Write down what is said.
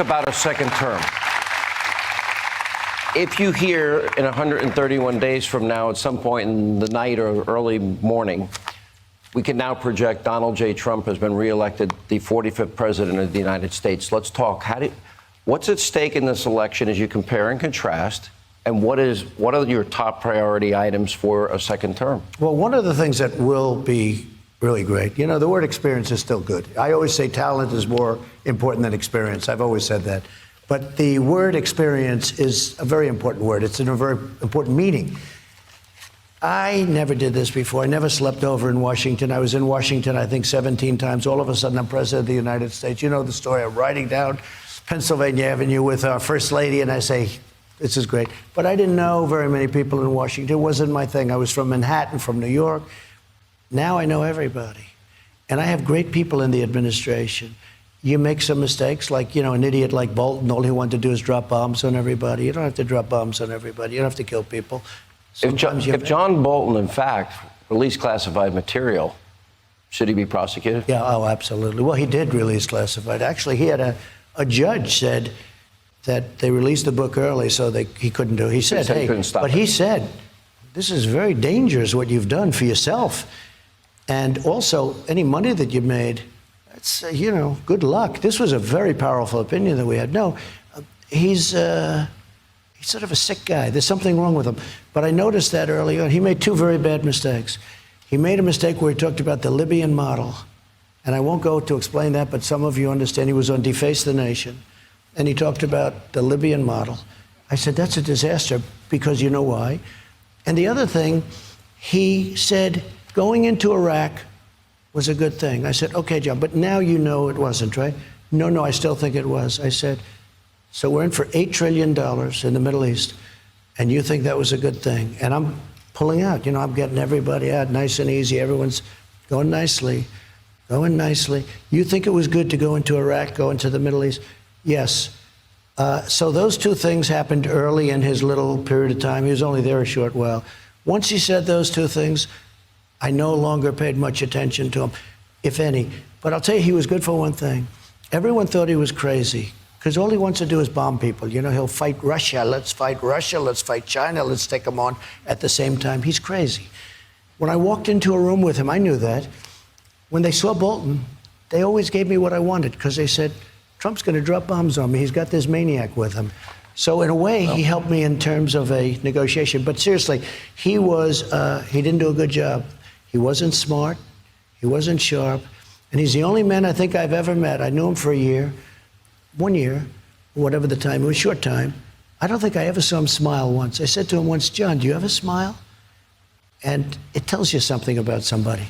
about a second term. If you hear in 131 days from now, at some point in the night or early morning, we can now project Donald J. Trump has been reelected the 45th president of the United States. Let's talk. What's at stake in this election as you compare and contrast? And what are your top priority items for a second term? Well, one of the things that will be really great, you know, the word experience is still good. I always say talent is more important than experience. I've always said that. But the word experience is a very important word. It's a very important meaning. I never did this before. I never slept over in Washington. I was in Washington, I think, 17 times. All of a sudden, I'm president of the United States. You know the story. I'm riding down Pennsylvania Avenue with our first lady, and I say, this is great. But I didn't know very many people in Washington. It wasn't my thing. I was from Manhattan, from New York. Now I know everybody. And I have great people in the administration. You make some mistakes, like, you know, an idiot like Bolton, all he wanted to do is drop bombs on everybody. You don't have to drop bombs on everybody. You don't have to kill people. If John Bolton, in fact, released classified material, should he be prosecuted? Yeah, oh, absolutely. Well, he did release classified. Actually, he had a judge said that they released the book early, so he couldn't do it. He said, hey, but he said, this is very dangerous what you've done for yourself. And also, any money that you made, that's, you know, good luck. This was a very powerful opinion that we had. No, he's sort of a sick guy. There's something wrong with him. But I noticed that early on. He made two very bad mistakes. He made a mistake where he talked about the Libyan model. And I won't go to explain that, but some of you understand. He was on Deface the Nation. And he talked about the Libyan model. I said, that's a disaster, because you know why. And the other thing, he said, going into Iraq was a good thing. I said, okay, John, but now you know it wasn't, right? No, I still think it was. I said, so we're in for $8 trillion in the Middle East, and you think that was a good thing. And I'm pulling out. You know, I'm getting everybody out nice and easy. Everyone's going nicely, going nicely. You think it was good to go into Iraq, go into the Middle East? Yes. So those two things happened early in his little period of time. He was only there a short while. Once he said those two things, I no longer paid much attention to him, if any. But I'll tell you, he was good for one thing. Everyone thought he was crazy, because all he wants to do is bomb people. You know, he'll fight Russia. Let's fight Russia. Let's fight China. Let's take them on at the same time. He's crazy. When I walked into a room with him, I knew that. When they saw Bolton, they always gave me what I wanted, because they said, Trump's going to drop bombs on me. He's got this maniac with him. So in a way, he helped me in terms of a negotiation. But seriously, he didn't do a good job. He wasn't smart. He wasn't sharp. And he's the only man I think I've ever met. I knew him for a year, 1 year, whatever the time. It was a short time. I don't think I ever saw him smile once. I said to him once, John, do you ever smile? And it tells you something about somebody.